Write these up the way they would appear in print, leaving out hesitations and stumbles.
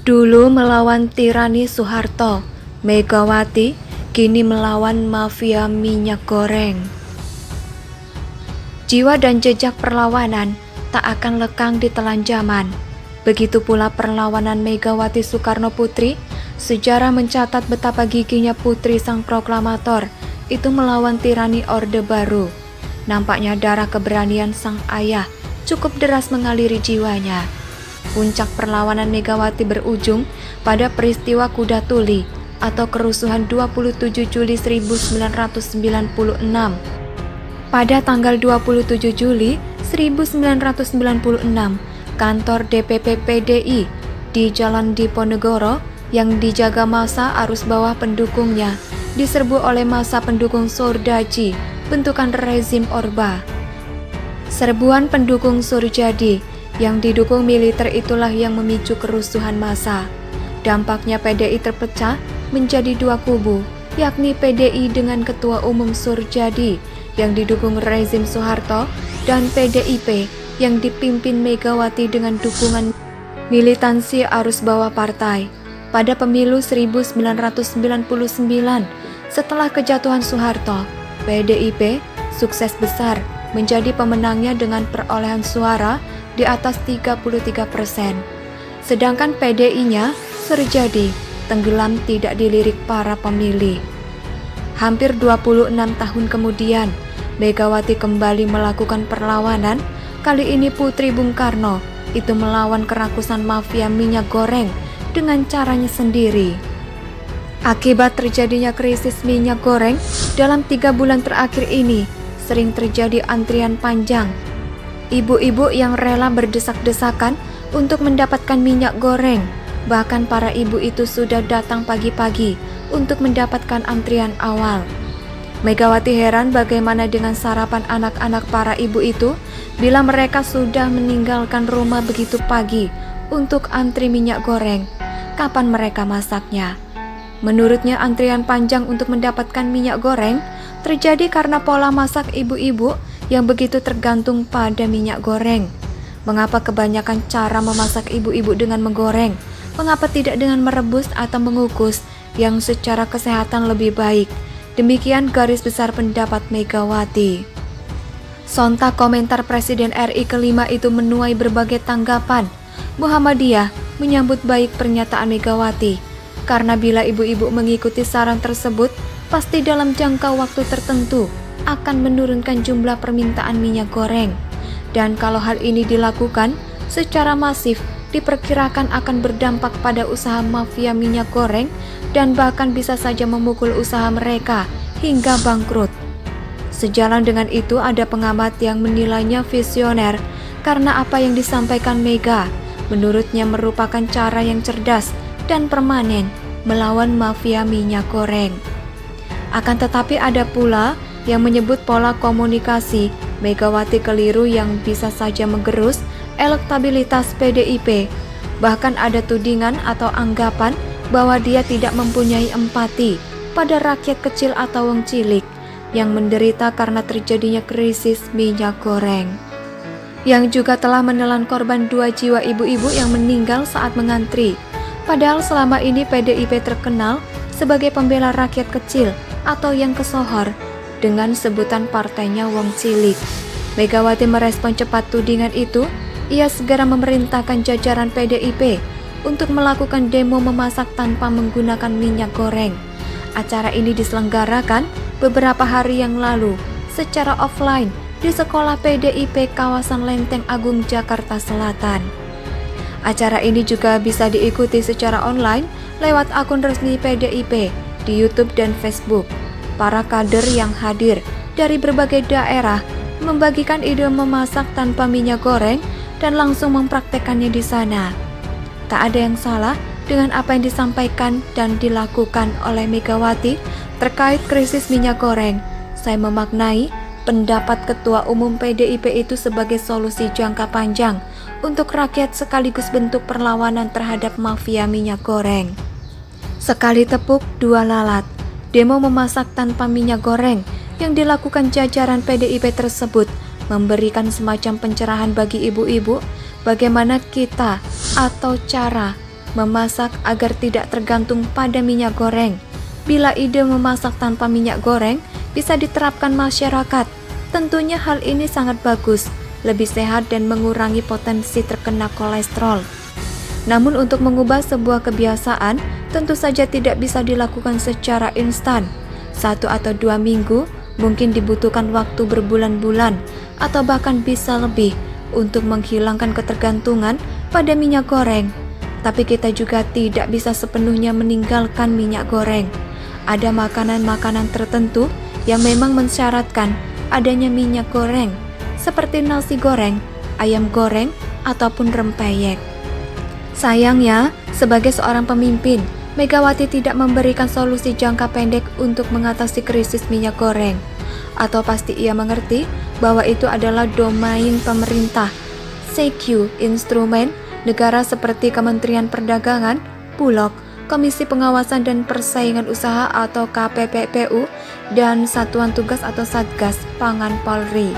Dulu melawan tirani Soeharto, Megawati kini melawan mafia minyak goreng. Jiwa dan jejak perlawanan tak akan lekang ditelan zaman. Begitu pula perlawanan Megawati Soekarno Putri. Sejarah mencatat betapa giginya putri sang proklamator itu melawan tirani Orde Baru. Nampaknya darah keberanian sang ayah cukup deras mengaliri jiwanya. Puncak perlawanan Megawati berujung pada peristiwa Kuda Tuli atau kerusuhan 27 Juli 1996. Pada tanggal 27 Juli 1996, kantor DPP PDI di Jalan Diponegoro yang dijaga massa arus bawah pendukungnya diserbu oleh massa pendukung Surdaji, bentukan rezim Orba. Serbuan pendukung Surjadi yang didukung militer itulah yang memicu kerusuhan massa. Dampaknya PDI terpecah menjadi dua kubu, yakni PDI dengan Ketua Umum Surjadi yang didukung rezim Soeharto dan PDIP yang dipimpin Megawati dengan dukungan militansi arus bawah partai. Pada pemilu 1999, setelah kejatuhan Soeharto, PDIP sukses besar menjadi pemenangnya dengan perolehan suara di atas 33%. Sedangkan PDI-nya Surjadi tenggelam tidak dilirik para pemilih. Hampir 26 tahun kemudian, Megawati kembali melakukan perlawanan. Kali ini putri Bung Karno itu melawan kerakusan mafia minyak goreng dengan caranya sendiri. Akibat terjadinya krisis minyak goreng dalam 3 bulan terakhir ini, sering terjadi antrian panjang. Ibu-ibu yang rela berdesak-desakan untuk mendapatkan minyak goreng. Bahkan para ibu itu sudah datang pagi-pagi untuk mendapatkan antrian awal. Megawati heran bagaimana dengan sarapan anak-anak para ibu itu bila mereka sudah meninggalkan rumah begitu pagi untuk antri minyak goreng. Kapan mereka masaknya? Menurutnya antrian panjang untuk mendapatkan minyak goreng terjadi karena pola masak ibu-ibu yang begitu tergantung pada minyak goreng. Mengapa kebanyakan cara memasak ibu-ibu dengan menggoreng? Mengapa tidak dengan merebus atau mengukus yang secara kesehatan lebih baik? Demikian garis besar pendapat Megawati. Sontak komentar Presiden RI kelima itu menuai berbagai tanggapan. Muhammadiyah menyambut baik pernyataan Megawati, karena bila ibu-ibu mengikuti saran tersebut, pasti dalam jangka waktu tertentu akan menurunkan jumlah permintaan minyak goreng. Dan kalau hal ini dilakukan secara masif, diperkirakan akan berdampak pada usaha mafia minyak goreng dan bahkan bisa saja memukul usaha mereka hingga bangkrut. Sejalan dengan itu, ada pengamat yang menilainya visioner karena apa yang disampaikan Mega menurutnya merupakan cara yang cerdas dan permanen melawan mafia minyak goreng. Akan tetapi ada pula yang menyebut pola komunikasi Megawati keliru yang bisa saja menggerus elektabilitas PDIP. Bahkan ada tudingan atau anggapan bahwa dia tidak mempunyai empati pada rakyat kecil atau wong cilik yang menderita karena terjadinya krisis minyak goreng, yang juga telah menelan korban 2 jiwa ibu-ibu yang meninggal saat mengantri. Padahal selama ini PDIP terkenal sebagai pembela rakyat kecil atau yang kesohor dengan sebutan partainya wong cilik. Megawati merespon cepat tudingan itu. Ia segera memerintahkan jajaran PDIP untuk melakukan demo memasak tanpa menggunakan minyak goreng. Acara ini diselenggarakan beberapa hari yang lalu secara offline di sekolah PDIP kawasan Lenteng Agung, Jakarta Selatan. Acara ini juga bisa diikuti secara online lewat akun resmi PDIP di YouTube dan Facebook. Para kader yang hadir dari berbagai daerah membagikan ide memasak tanpa minyak goreng dan langsung mempraktekannya di sana. Tak ada yang salah dengan apa yang disampaikan dan dilakukan oleh Megawati terkait krisis minyak goreng. Saya memaknai pendapat Ketua Umum PDIP itu sebagai solusi jangka panjang untuk rakyat sekaligus bentuk perlawanan terhadap mafia minyak goreng. Sekali tepuk, 2 lalat. Demo memasak tanpa minyak goreng yang dilakukan jajaran PDIP tersebut memberikan semacam pencerahan bagi ibu-ibu bagaimana kita atau cara memasak agar tidak tergantung pada minyak goreng. Bila ide memasak tanpa minyak goreng bisa diterapkan masyarakat, tentunya hal ini sangat bagus, lebih sehat dan mengurangi potensi terkena kolesterol. Namun untuk mengubah sebuah kebiasaan tentu saja tidak bisa dilakukan secara instan. 1 atau 2 minggu mungkin dibutuhkan waktu berbulan-bulan atau bahkan bisa lebih untuk menghilangkan ketergantungan pada minyak goreng. Tapi kita juga tidak bisa sepenuhnya meninggalkan minyak goreng. Ada makanan-makanan tertentu yang memang mensyaratkan adanya minyak goreng, seperti nasi goreng, ayam goreng, ataupun rempeyek. Sayangnya, sebagai seorang pemimpin, Megawati tidak memberikan solusi jangka pendek untuk mengatasi krisis minyak goreng. Atau pasti ia mengerti bahwa itu adalah domain pemerintah. CQ instrumen negara seperti Kementerian Perdagangan, Bulog, Komisi Pengawasan dan Persaingan Usaha atau KPPPU, dan Satuan Tugas atau Satgas Pangan Polri.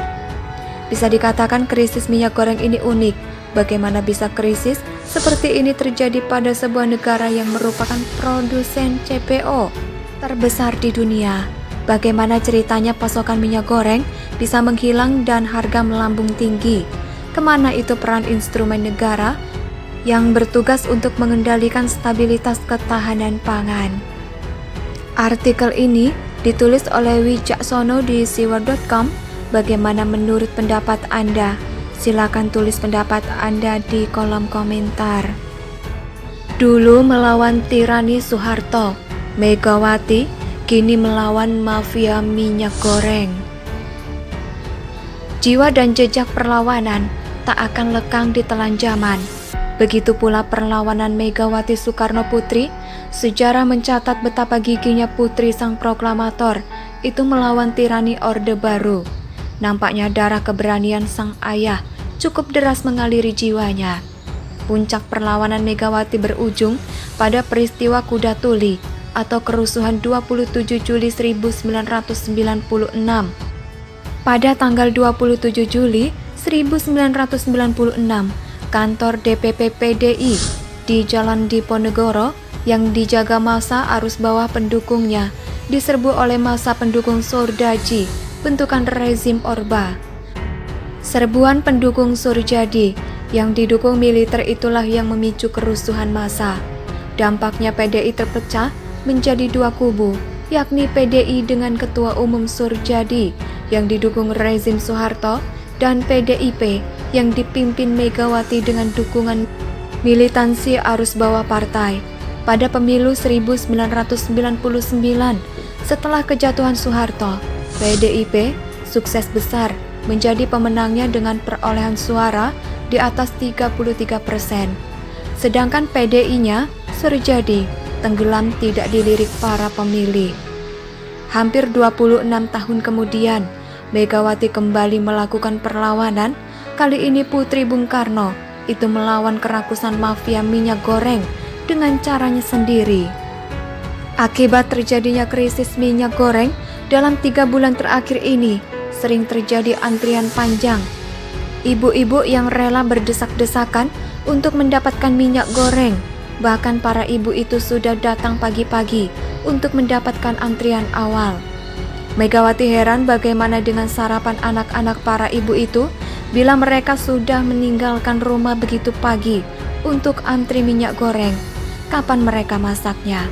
Bisa dikatakan krisis minyak goreng ini unik. Bagaimana bisa krisis seperti ini terjadi pada sebuah negara yang merupakan produsen CPO terbesar di dunia? Bagaimana ceritanya pasokan minyak goreng bisa menghilang dan harga melambung tinggi? Kemana itu peran instrumen negara yang bertugas untuk mengendalikan stabilitas ketahanan pangan? Artikel ini ditulis oleh Wicaksono di siwar.com. Bagaimana menurut pendapat Anda? Silakan tulis pendapat Anda di kolom komentar. Dulu melawan tirani Soeharto, Megawati kini melawan mafia minyak goreng. Jiwa dan jejak perlawanan tak akan lekang ditelan zaman. Begitu pula perlawanan Megawati Soekarno Putri. Sejarah mencatat betapa giginya putri sang proklamator itu melawan tirani Orde Baru. Nampaknya darah keberanian sang ayah cukup deras mengaliri jiwanya. Puncak perlawanan Megawati berujung pada peristiwa Kuda Tuli atau kerusuhan 27 Juli 1996. Pada tanggal 27 Juli 1996, kantor DPP PDI di Jalan Diponegoro yang dijaga massa arus bawah pendukungnya diserbu oleh massa pendukung Surdaji, bentukan rezim Orba. Serbuan pendukung Surjadi yang didukung militer itulah yang memicu kerusuhan massa. Dampaknya PDI terpecah menjadi 2 kubu, yakni PDI dengan Ketua Umum Surjadi yang didukung rezim Soeharto dan PDIP yang dipimpin Megawati dengan dukungan militansi arus bawah partai. Pada pemilu 1999, setelah kejatuhan Soeharto, PDIP sukses besar menjadi pemenangnya dengan perolehan suara di atas 33%. Sedangkan PDI-nya, Surjadi, tenggelam tidak dilirik para pemilih. Hampir 26 tahun kemudian, Megawati kembali melakukan perlawanan. Kali ini putri Bung Karno itu melawan kerakusan mafia minyak goreng dengan caranya sendiri. Akibat terjadinya krisis minyak goreng dalam 3 bulan terakhir ini, sering terjadi antrian panjang. Ibu-ibu yang rela berdesak-desakan untuk mendapatkan minyak goreng. Bahkan para ibu itu sudah datang pagi-pagi untuk mendapatkan antrian awal. Megawati heran bagaimana dengan sarapan anak-anak para ibu itu bila mereka sudah meninggalkan rumah begitu pagi untuk antri minyak goreng. Kapan mereka masaknya?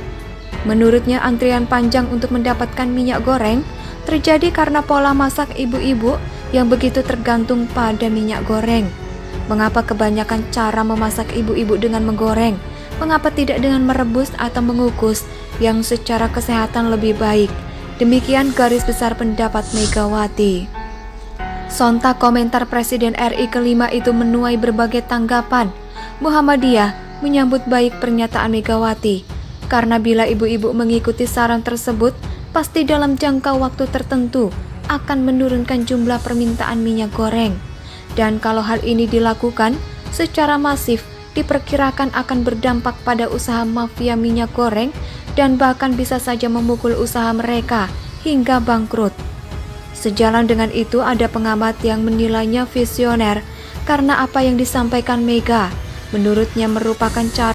Menurutnya antrian panjang untuk mendapatkan minyak goreng terjadi karena pola masak ibu-ibu yang begitu tergantung pada minyak goreng. Mengapa kebanyakan cara memasak ibu-ibu dengan menggoreng? Mengapa tidak dengan merebus atau mengukus yang secara kesehatan lebih baik? Demikian garis besar pendapat Megawati. Sontak komentar Presiden RI kelima itu menuai berbagai tanggapan. Muhammadiyah menyambut baik pernyataan Megawati, karena bila ibu-ibu mengikuti saran tersebut, pasti dalam jangka waktu tertentu akan menurunkan jumlah permintaan minyak goreng. Dan kalau hal ini dilakukan secara masif, diperkirakan akan berdampak pada usaha mafia minyak goreng dan bahkan bisa saja memukul usaha mereka hingga bangkrut. Sejalan dengan itu ada pengamat yang menilainya visioner karena apa yang disampaikan Mega menurutnya merupakan cara